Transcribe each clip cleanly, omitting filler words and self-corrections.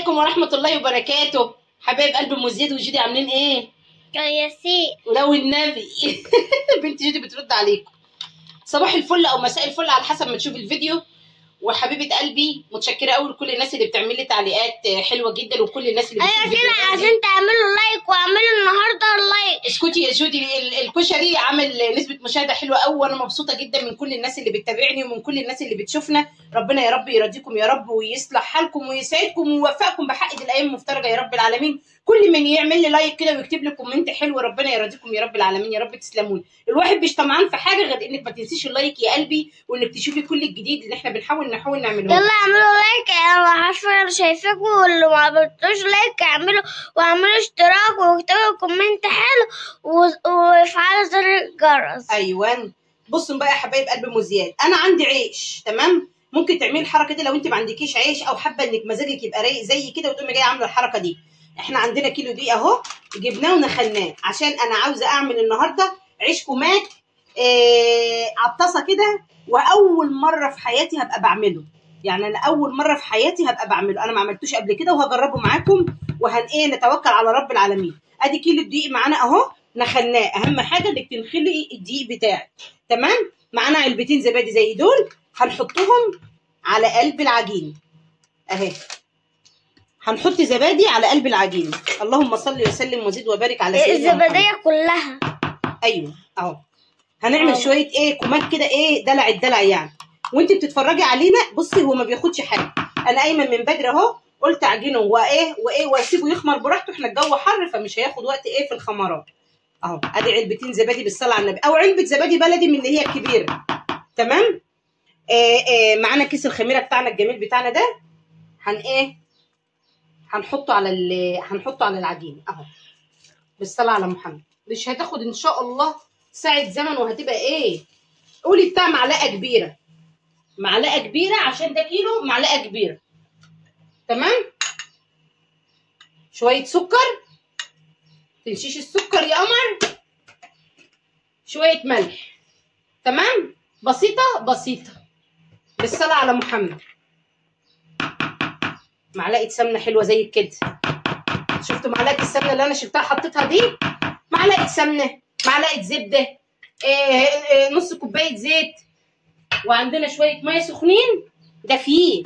عليكم ورحمة الله وبركاته. حبايب قلب ام زياد وجودي عاملين ايه؟ كويسين. ولو النبي بنت جودي بترد عليكم. صباح الفل او مساء الفل على حسب ما تشوف الفيديو. وحبيبة قلبي متشكرة قوي لكل الناس اللي بتعمل لي تعليقات حلوة جدا، وكل الناس اللي ايوه كده عشان تعملوا لايك واعملوا النهارده لايك. اسكتي يا جودي. الكشري عامل نسبة مشاهدة حلوة قوي، وانا مبسوطة جدا من كل الناس اللي بتتابعني ومن كل الناس اللي بتشوفنا. ربنا يا رب يرضيكم يا رب ويصلح حالكم ويسعدكم ويوفقكم بحق الايام المفترجة يا رب العالمين. كل من يعمل لي لايك كده ويكتب لي كومنت حلو ربنا يرضيكم يا رب العالمين. يا رب تسلموني. الواحد مش طمعان في حاجة غير انك ما تنسيش اللايك يا قلبي، وانك تشوفي كل الجديد اللي احنا بنحاول نعمله. يلا اعملوا لايك، انا عارفه انا شايفاكم، واللي ما عملتوش لايك واعملوا اشتراك واكتبوا كومنت حلو وافعلوا زر الجرس. ايوه. بصوا بقى يا حبايب قلب ام زياد، انا عندي عيش تمام. ممكن تعملي الحركه دي لو انت ما عندكيش عيش او حابه انك مزاجك يبقى رايق زي كده وتقومي جايه عامله الحركه دي. احنا عندنا كيلو دقيق اهو، جبناه ونخلناه عشان انا عاوزه اعمل النهارده عيش كوماك على الطاسه كده، واول مره في حياتي هبقى بعمله. يعني انا اول مره في حياتي هبقى بعمله، انا ما عملتوش قبل كده وهجربه معاكم نتوكل على رب العالمين. ادي كيلو الدقيق معانا اهو نخلناه. اهم حاجه انك تنخلي الدقيق بتاعك تمام. معانا علبتين زبادي زي دول هنحطهم على قلب العجين اهي. هنحط زبادي على قلب العجين. اللهم صل وسلم وزد وبارك على سيدنا محمد. الزباديه كلها. ايوه اهو. هنعمل شويه كوماك كده دلع الدلع يعني. وانت بتتفرجي علينا بصي هو ما بياخدش حاجه. انا ايمن من بدري اهو قلت عجينه واسيبه يخمر براحته. احنا الجو حر فمش هياخد وقت في الخمرات اهو. ادي علبتين زبادي بالصلاه على النبي، او علبه زبادي بلدي من اللي هي الكبيره تمام. معانا كيس الخميره بتاعنا الجميل بتاعنا ده. هنحطه على العجين اهو بالصلاه على محمد. مش هتاخد ان شاء الله ساعه زمن، وهتبقى قولي بتاع معلقه كبيره عشان ده كيلو. معلقه كبيره تمام. شويه سكر، تنسيش السكر يا قمر. شويه ملح تمام. بسيطه بالصلاه على محمد. معلقه سمنه حلوه زي كده. شفتوا معلقه السمنه اللي انا شلتها حطيتها دي؟ معلقه سمنه، معلقه زبده، نص كوبايه زيت، وعندنا شويه ميه سخنين دافيين.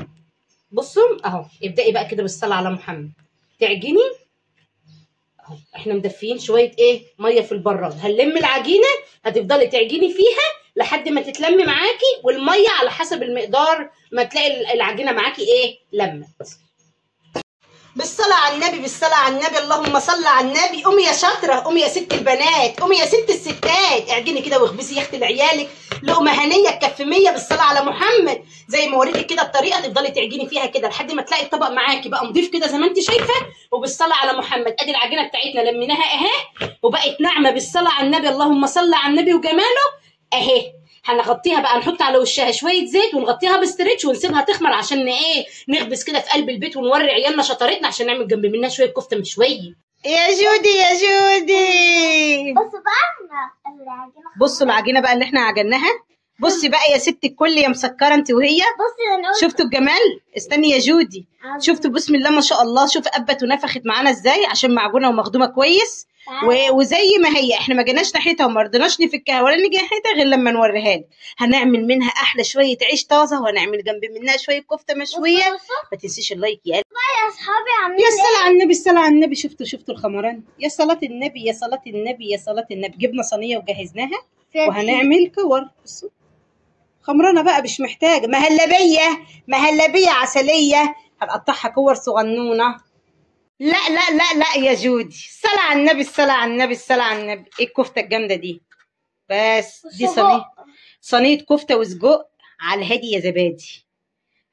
بصوا اهو. ابدأي بقى كده بالصلاه على محمد تعجني اهو. احنا مدفيين شويه ميه في البراد. هنلم العجينه، هتفضلي تعجني فيها لحد ما تتلم معاكي، والميه على حسب المقدار ما تلاقي العجينه معاكي لمت. بالصلاه على النبي بالصلاه على النبي. اللهم صل على النبي. قومي يا شاطره، قومي يا ست البنات، قومي يا ست الستات. اعجني كده واخبزي يا اختي لعيالك لقمه هنيه تكفي 100 بالصلاه على محمد. زي ما وريتك كده الطريقه، تفضلي تعجني فيها كده لحد ما تلاقي الطبق معاكي بقى نضيف كده زي ما انت شايفه. وبالصلاه على محمد ادي العجينه بتاعتنا لميناها اهي وبقت ناعمه بالصلاه على النبي. اللهم صل على النبي وجماله اهي. هنغطيها بقى، نحط على وشها شويه زيت ونغطيها بستريتش ونسيبها تخمر عشان نخبز كده في قلب البيت ونوري عيالنا شطارتنا عشان نعمل جنب منها شويه كفته مشويه. يا جودي بصوا بقى العجينه. بصوا العجينه بقى اللي احنا عجناها. بصي بقى يا ست الكل يا مسكره انت وهي. بصي شفتوا الجمال؟ استني يا جودي. شفتوا بسم الله ما شاء الله. شوف قبت ونفخت معانا ازاي عشان معجونه ومخدومه كويس. وزي ما هي احنا ما جيناش ناحيتها وما رضيناش نفكها ولا نيجي ناحيتها غير لما نوريها لك. هنعمل منها احلى شويه عيش طازه، وهنعمل جنب منها شويه كفته مشويه. ما تنسيش اللايك يا قلبي. يا اصحابي عاملين يا صلاة على النبي الصلاة على النبي. شفتوا الخمران؟ يا صلاة النبي يا صلاة النبي يا صلاة النبي. جبنا صينيه وجهزناها وهنعمل كور. بصوا خمرانه بقى مش محتاجه. مهلبيه عسليه. هنقطعها كور صغنونه. لا لا لا لا يا جودي. الصلاة على النبي الصلاة على النبي الصلاة على النبي. ايه الكفته الجامده دي؟ بس دي صينيه كفته وسجق على الهادي يا زبادي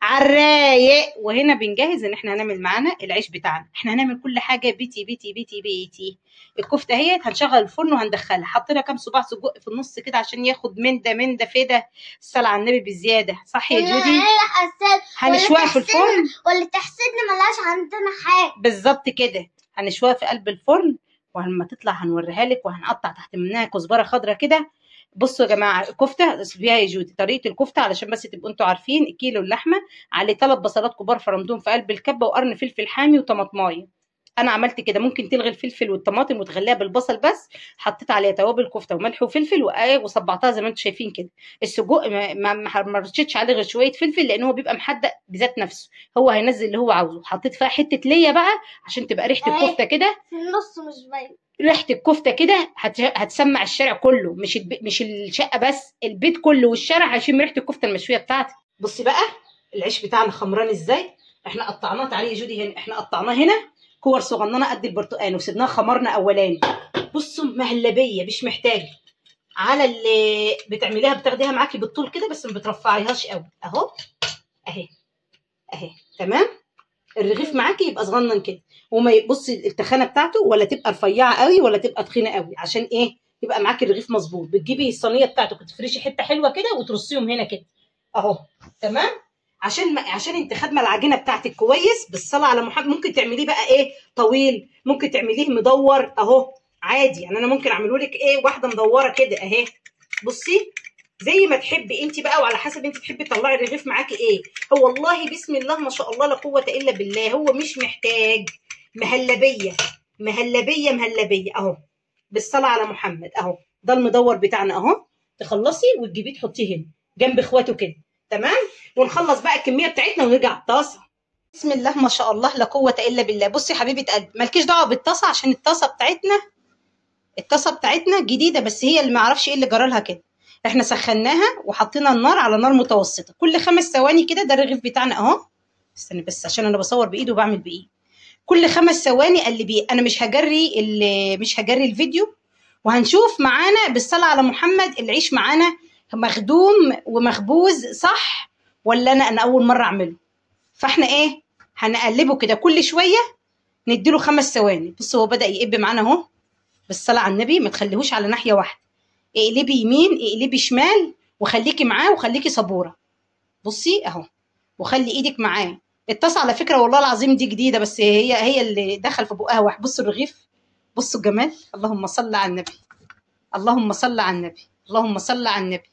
على الرايق. وهنا بنجهز ان احنا هنعمل معانا العيش بتاعنا. احنا هنعمل كل حاجه بيتي بيتي بيتي بيتي. الكفته اهي هنشغل الفرن وهندخلها. حطينا كام صباع سجق في النص كده عشان ياخد من ده فدا. الصلاه على النبي بالزياده. صح يا جودي؟ هنشويها في الفرن. واللي تحسدنا ملهاش عندنا حاجه. بالظبط كده. هنشويها في قلب الفرن، ولما تطلع هنوريها لك. وهنقطع تحت منها كزبره خضراء كده بصوا يا جماعه، كفته فيها يا جودي طريقه الكفته علشان بس تبقوا انتوا عارفين. كيلو اللحمه عليه 3 بصلات كبار فرمتهم في قلب الكبه، وقرن فلفل حامي وطماطمايه. انا عملت كده، ممكن تلغي الفلفل والطماطم وتغليها بالبصل بس. حطيت عليها توابل كفته وملح وفلفل وصبعتها زي ما انتم شايفين كده. السجق ما رشيتش عليه غير شويه فلفل، لان هو بيبقى محدق بذات نفسه، هو هينزل اللي هو عاوزه. حطيت فيها حته ليا بقى عشان تبقى ريحه الكفته كده، في النص مش باين. ريحه الكفته كده هتسمع الشارع كله، مش الشقه بس، البيت كله والشارع هيشم ريحه الكفته المشويه بتاعتي. بصي بقى العيش بتاعنا خمران ازاي. احنا قطعناه، تعالي يا جودي هنا، احنا قطعناه هنا كور صغننه قد البرتقال وسيبناها خمرنا اولاني. بصوا مهلبيه مش محتاجه على اللي بتعمليها، بتاخديها معاكي بالطول كده بس ما بترفعيهاش قوي اهو. اهي اهي تمام. الرغيف معاكي يبقى صغنن كده، وما يبصي التخانه بتاعته ولا تبقى رفيعه قوي ولا تبقى تخينه قوي، عشان ايه؟ يبقى معاكي الرغيف مظبوط. بتجيبي الصينيه بتاعتك وتفرشي حته حلوه كده وترصيهم هنا كده اهو تمام. عشان انت خدمه العجينه بتاعتك كويس بالصلاه على محمد. ممكن تعمليه بقى ايه طويل، ممكن تعمليه مدور اهو عادي. يعني انا ممكن اعمله لك ايه واحده مدوره كده اهي. بصي زي ما تحبي انت بقى، وعلى حسب انت تحبي تطلعي الرغيف معاكي ايه. هو والله بسم الله ما شاء الله لا قوه الا بالله، هو مش محتاج مهلبيه مهلبيه مهلبيه اهو. بالصلاه على محمد اهو. ده المدور بتاعنا اهو. تخلصي وتجيبيه تحطيه هنا جنب اخواته كده تمام. ونخلص بقى الكميه بتاعتنا ونرجع الطاسه. بسم الله ما شاء الله لا قوه الا بالله. بصي يا حبيبه قلبي، مالكيش دعوه بالطاسه، عشان الطاسه بتاعتنا جديده، بس هي اللي ما اعرفش ايه اللي جرى لها كده. احنا سخناها وحطينا النار على نار متوسطه، كل 5 ثواني كده. ده الرغيف بتاعنا اهو. استني بس عشان انا بصور بايد وبعمل بايد. كل 5 ثواني قلبيه. انا مش هجري الفيديو، وهنشوف معانا بالصلاه على محمد العيش معانا مخدوم ومخبوز صح ولا انا اول مره اعمله. فاحنا ايه هنقلبه كده كل شويه، نديله 5 ثواني. بصوا هو بدا يقب معانا اهو. بالصلاه على النبي ما تخليهوش على ناحيه واحده، اقلبي يمين اقلبي شمال، وخليكي معاه وخليكي صبوره. بصي اهو، وخلي ايدك معاه. الطاسه على فكره والله العظيم دي جديده، بس هي اللي دخل في بقها واحد. بصوا الرغيف، بصوا الجمال. اللهم صل على النبي، اللهم صل على النبي، اللهم صل على النبي.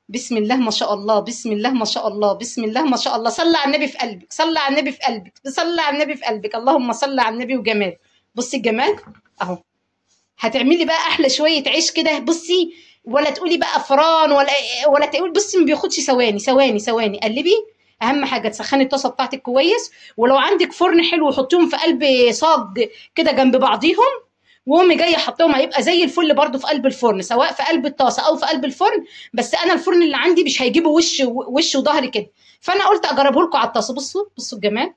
بسم الله ما شاء الله، بسم الله ما شاء الله، بسم الله ما شاء الله. صلي على النبي في قلبك، صلي على النبي في قلبك، صلي على النبي في قلبك. اللهم صل على النبي وجمال. بصي الجمال اهو. هتعملي بقى احلى شويه عيش كده. بصي ولا تقولي بقى فران ولا تقولي. بصي ما بياخدش ثواني ثواني ثواني. قلبي. اهم حاجه تسخني الطاسه بتاعتك كويس، ولو عندك فرن حلو حطيهم في قلب صاج كده جنب بعضيهم، وامي جايه حطاهم هيبقى زي الفل برده في قلب الفرن، سواء في قلب الطاسه او في قلب الفرن. بس انا الفرن اللي عندي مش هيجيبه وش وظهر كده، فانا قلت اجربه لكم على الطاسه. بصوا بصوا الجمال،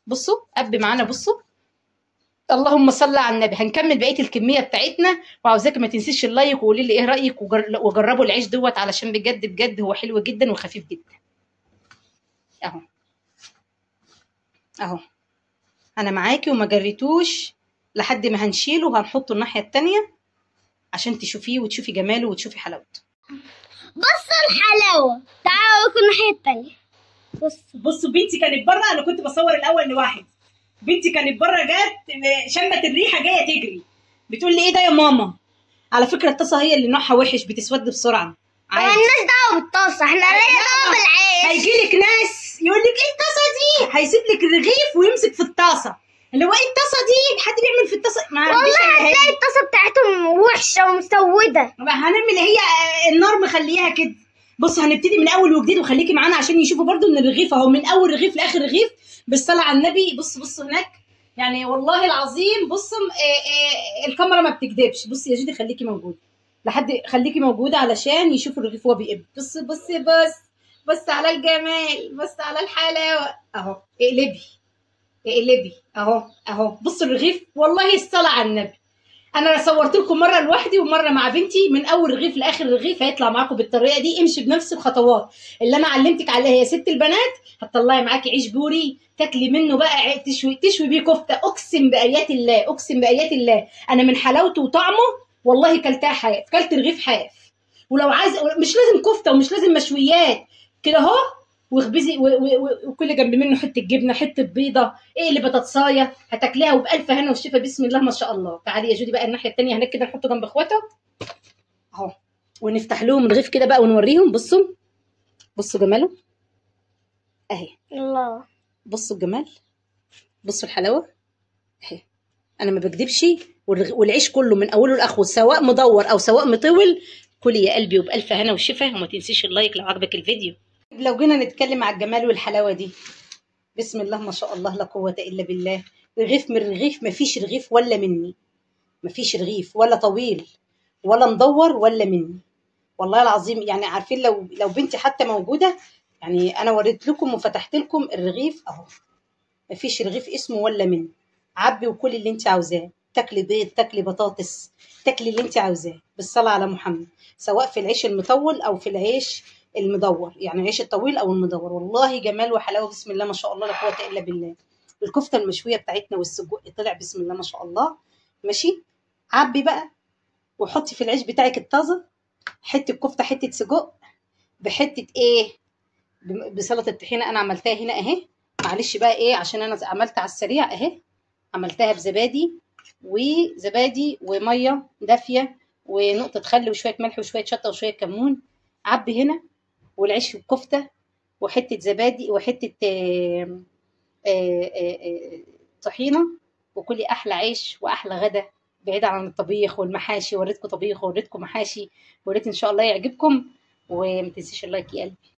بصوا قب معانا. بصوا اللهم صل على النبي. هنكمل بقيه الكميه بتاعتنا، وعاوزاك ما تنسيش اللايك وقولي لي ايه رايك، وجربوا العيش دوت علشان بجد بجد هو حلو جدا وخفيف جدا اهو. اهو انا معاكي وما جريتوش لحد ما هنشيله وهنحطه الناحيه التانيه عشان تشوفيه وتشوفي جماله وتشوفي حلاوته. بصوا الحلاوة، تعالوا اوريكم الناحية التانية. بصوا بنتي كانت بره، انا كنت بصور الاول لواحد. بنتي كانت بره جت شمت الريحه جايه تجري، بتقول لي ايه ده يا ماما؟ على فكره الطاسه هي اللي نوعها وحش بتسود بسرعه عادي. مالناش دعوة بالطاسة، احنا لينا دعوة بالعيش. هيجي لك ناس يقول لك ايه الطاسه دي، هيسيب لك الرغيف ويمسك في الطاسه اللي هو ايه الطاسه دي، حد بيعمل في الطاسه. والله هتلاقي الطاسة بتاعتهم وحشة ومسودة. هنعمل هي النار مخليها كده. بص هنبتدي من اول وجديد، وخليكي معانا عشان يشوفوا برضو ان الرغيف اهو من اول رغيف لاخر رغيف بالصلاه على النبي. بصوا هناك يعني والله العظيم. بصوا الكاميرا ما بتكذبش. بصي يا جدي خليكي موجوده خليكي موجوده علشان يشوفوا الرغيف وهو بيقب. بص على الجمال، بص على الحلاوه اهو. اقلبي اهو. بصوا الرغيف والله الصلاه على النبي. انا صورت لكم مره لوحدي ومره مع بنتي، من اول رغيف لاخر رغيف هيطلع معاكم بالطريقه دي. امشي بنفس الخطوات اللي انا علمتك عليها يا ست البنات، هتطلعي معاكي عيش بوري تاكلي منه بقى، تشوي بيه كفته. اقسم بايات الله، اقسم بايات الله، انا من حلاوته وطعمه والله كلتها حاف، كلت رغيف حاف. ولو عايز مش لازم كفته ومش لازم مشويات كده اهو، واخبزي وكل جنب منه حته جبنه حته بيضه، اقلي بطاطسايه هتاكليها وبالف هنا والشفا. بسم الله ما شاء الله. تعالي يا جودي بقى الناحيه الثانيه هناك كده نحطه جنب اخواته اهو. ونفتح لهم الرغيف كده بقى ونوريهم. بصوا بصوا جماله اهي، الله. بصوا الجمال، بصوا الحلاوه اهي. انا ما بكدبش، والعيش كله من اوله لاخره سواء مدور او سواء مطول. كلي يا قلبي وبالف هنا وشفا، وما تنسيش اللايك لو عجبك الفيديو. لو جينا نتكلم على الجمال والحلاوه دي، بسم الله ما شاء الله لا قوه الا بالله. رغيف من رغيف، ما فيش رغيف ولا مني، ما فيش رغيف ولا طويل ولا مدور ولا مني، والله العظيم. يعني عارفين لو بنتي حتى موجوده، يعني انا وريت لكم وفتحت لكم الرغيف اهو، ما فيش رغيف اسمه ولا مني. عبي وكل اللي انت عاوزاه، تاكلي بيض، تاكلي بطاطس، تاكلي اللي انت عاوزاه بالصلاه على محمد، سواء في العيش المطول او في العيش المدور، يعني العيش الطويل او المدور. والله جمال وحلاوه بسم الله ما شاء الله لا قوه الا بالله. الكفته المشويه بتاعتنا والسجق طلع بسم الله ما شاء الله. ماشي، عبي بقى وحطي في العيش بتاعك الطازه حته كفته، حته سجق، بحته ايه، بسلطه الطحينه انا عملتها هنا اهي. معلش بقى ايه، عشان انا عملت على السريع اهي، عملتها بزبادي وميه دافيه ونقطه خل وشويه ملح وشويه شطه وشويه كمون. عبي هنا والعيش والكفته وحته زبادي وحته طحينه، وكلي احلى عيش واحلى غدا بعيد عن الطبيخ والمحاشي. وريتكم طبيخ ووريتكم محاشي، وريت ان شاء الله يعجبكم. وما تنسيش اللايك يا قلبي.